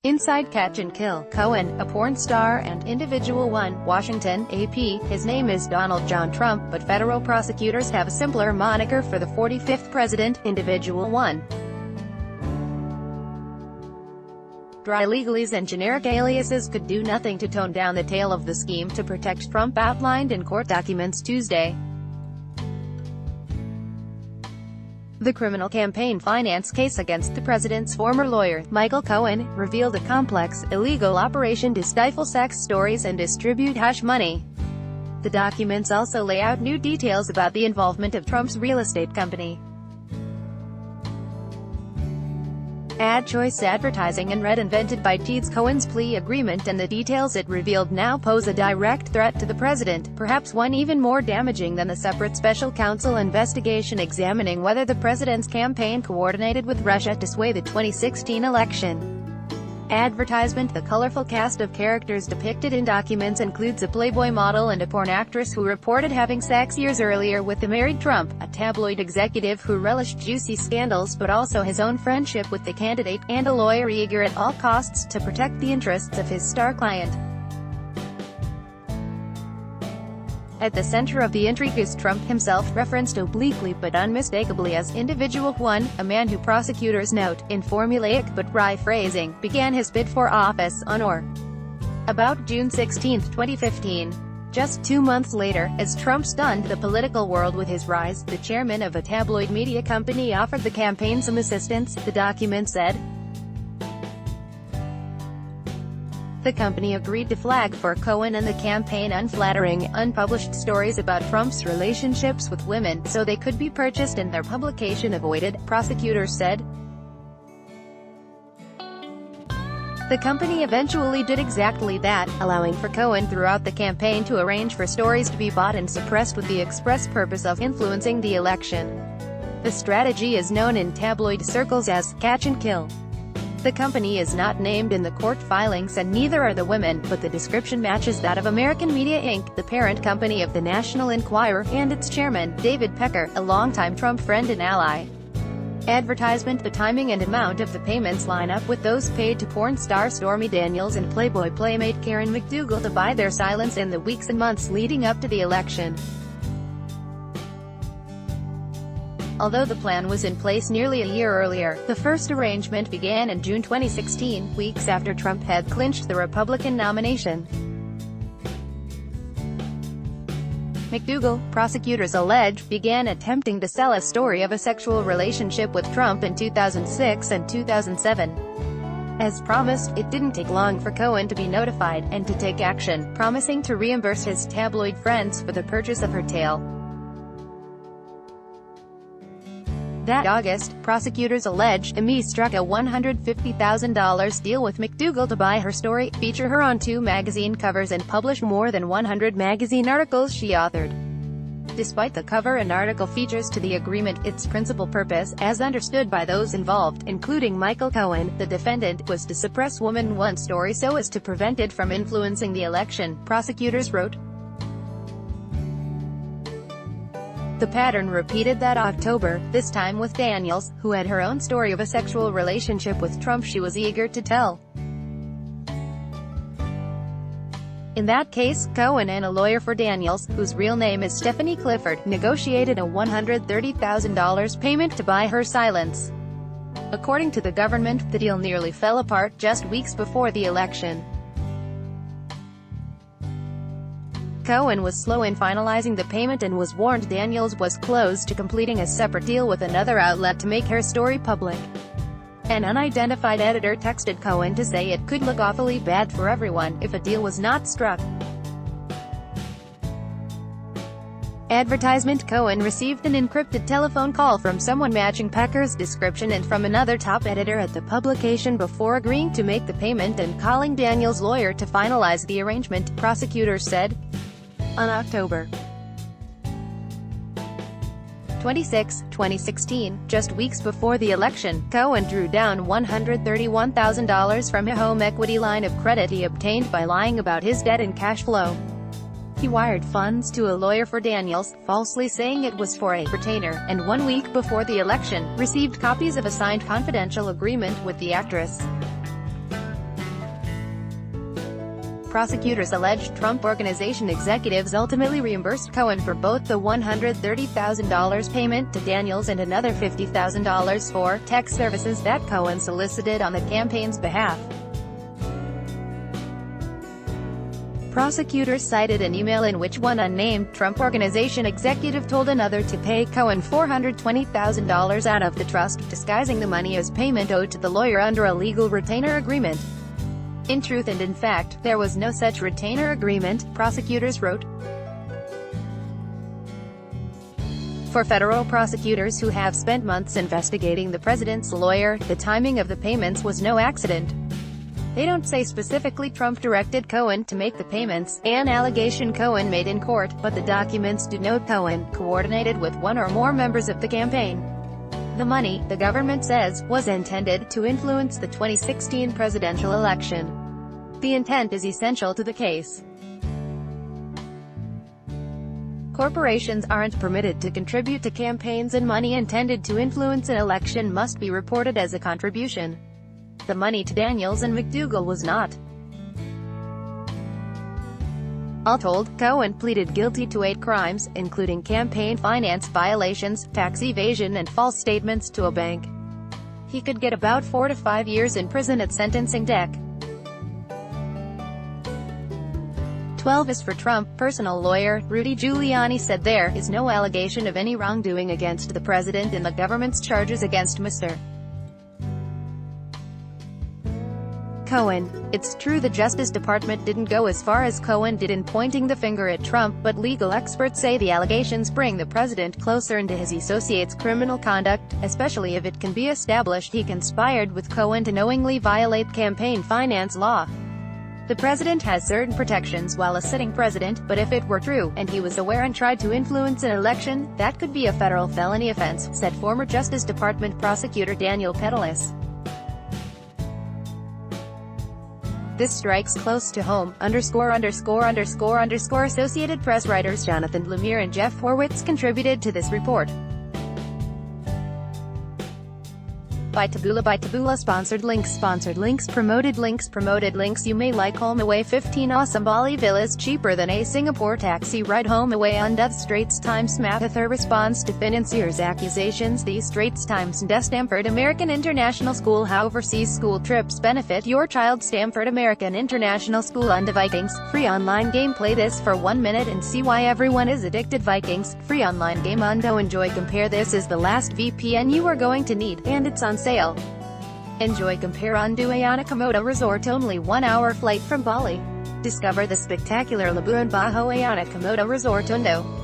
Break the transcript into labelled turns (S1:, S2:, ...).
S1: Inside Catch and Kill. Cohen, a porn star and Individual 1, Washington, AP. His name is Donald John Trump, but federal prosecutors have a simpler moniker for the 45th president, Individual 1. Dry legalese and generic aliases could do nothing to tone down the tale of the scheme to protect Trump outlined in court documents Tuesday. The criminal campaign finance case against the president's former lawyer, Michael Cohen, revealed a complex, illegal operation to stifle sex stories and distribute hush money. The documents also lay out new details about the involvement of Trump's real estate company, Ad Choice Advertising and Red, invented by Cohen's plea agreement, and the details it revealed now pose a direct threat to the president, perhaps one even more damaging than the separate special counsel investigation examining whether the president's campaign coordinated with Russia to sway the 2016 election. Advertisement. The colorful cast of characters depicted in documents includes a Playboy model and a porn actress who reported having sex years earlier with the married Trump, a tabloid executive who relished juicy scandals but also his own friendship with the candidate, and a lawyer eager at all costs to protect the interests of his star client. At the center of the intrigue is Trump himself, referenced obliquely but unmistakably as Individual 1, a man who prosecutors note, in formulaic but wry phrasing, began his bid for office on or about June 16, 2015. Just 2 months later, as Trump stunned the political world with his rise, the chairman of a tabloid media company offered the campaign some assistance, the document said. The company agreed to flag for Cohen and the campaign unflattering, unpublished stories about Trump's relationships with women, so they could be purchased and their publication avoided, prosecutors said. The company eventually did exactly that, allowing for Cohen throughout the campaign to arrange for stories to be bought and suppressed with the express purpose of influencing the election. The strategy is known in tabloid circles as catch and kill. The company is not named in the court filings and neither are the women, but the description matches that of American Media Inc., the parent company of the National Enquirer, and its chairman, David Pecker, a longtime Trump friend and ally. Advertisement. The timing and amount of the payments line up with those paid to porn star Stormy Daniels and Playboy playmate Karen McDougal to buy their silence in the weeks and months leading up to the election. Although the plan was in place nearly a year earlier, the first arrangement began in June 2016, weeks after Trump had clinched the Republican nomination. McDougal, prosecutors allege, began attempting to sell a story of a sexual relationship with Trump in 2006 and 2007. As promised, it didn't take long for Cohen to be notified, and to take action, promising to reimburse his tabloid friends for the purchase of her tale. That August, prosecutors allege, Amy struck a $150,000 deal with McDougal to buy her story, feature her on 2 magazine covers and publish more than 100 magazine articles she authored. Despite the cover and article features to the agreement, its principal purpose, as understood by those involved, including Michael Cohen, the defendant, was to suppress Woman 1 story so as to prevent it from influencing the election, prosecutors wrote. The pattern repeated that October, this time with Daniels, who had her own story of a sexual relationship with Trump she was eager to tell. In that case, Cohen and a lawyer for Daniels, whose real name is Stephanie Clifford, negotiated a $130,000 payment to buy her silence. According to the government, the deal nearly fell apart just weeks before the election. Cohen was slow in finalizing the payment and was warned Daniels was close to completing a separate deal with another outlet to make her story public. An unidentified editor texted Cohen to say it could look awfully bad for everyone if a deal was not struck. Advertisement. Cohen received an encrypted telephone call from someone matching Pecker's description and from another top editor at the publication before agreeing to make the payment and calling Daniels' lawyer to finalize the arrangement, prosecutors said. On October 26, 2016, just weeks before the election, Cohen drew down $131,000 from a home equity line of credit he obtained by lying about his debt and cash flow. He wired funds to a lawyer for Daniels, falsely saying it was for a retainer, and 1 week before the election, received copies of a signed confidential agreement with the actress. prosecutors allege Trump Organization executives ultimately reimbursed Cohen for both the $130,000 payment to Daniels and another $50,000 for tech services that Cohen solicited on the campaign's behalf. Prosecutors cited an email in which one unnamed Trump Organization executive told another to pay Cohen $420,000 out of the trust, disguising the money as payment owed to the lawyer under a legal retainer agreement. In truth and in fact, there was no such retainer agreement, prosecutors wrote. For federal prosecutors who have spent months investigating the president's lawyer, the timing of the payments was no accident. They don't say specifically Trump directed Cohen to make the payments, an allegation Cohen made in court, but the documents do note Cohen coordinated with one or more members of the campaign. The money, the government says, was intended to influence the 2016 presidential election. The intent is essential to the case. Corporations aren't permitted to contribute to campaigns, and money intended to influence an election must be reported as a contribution. The money to Daniels and McDougal was not. All told, Cohen pleaded guilty to 8 crimes, including campaign finance violations, tax evasion and false statements to a bank. He could get about 4 to 5 years in prison at sentencing deck. 12 is for Trump. Personal lawyer, Rudy Giuliani, said there is no allegation of any wrongdoing against the president in the government's charges against Mr. Cohen. It's true the Justice Department didn't go as far as Cohen did in pointing the finger at Trump, but legal experts say the allegations bring the president closer into his associates' criminal conduct, especially if it can be established he conspired with Cohen to knowingly violate campaign finance law. The president has certain protections while a sitting president, but if it were true, and he was aware and tried to influence an election, that could be a federal felony offense, said former Justice Department prosecutor Daniel Petelis. This strikes close to home, Associated Press writers Jonathan Lemire and Jeff Horwitz contributed to this report. By Taboola Sponsored links promoted links You may like home away 15 awesome Bali villas cheaper than a Singapore taxi ride home away on Death Straits Times Mathather responds to financiers' accusations The Straits Times Stanford American International School How overseas school trips benefit your child Stanford American International School on the Vikings, free online game Play this for 1 minute and see why everyone is addicted Vikings, free online game Undo Enjoy Compare This is the last VPN you are going to need, and it's on sale. Enjoy Compare Undo Ayana Komodo Resort only 1 hour flight from Bali. Discover the spectacular Labuan Bajo Ayana Komodo Resort Undo.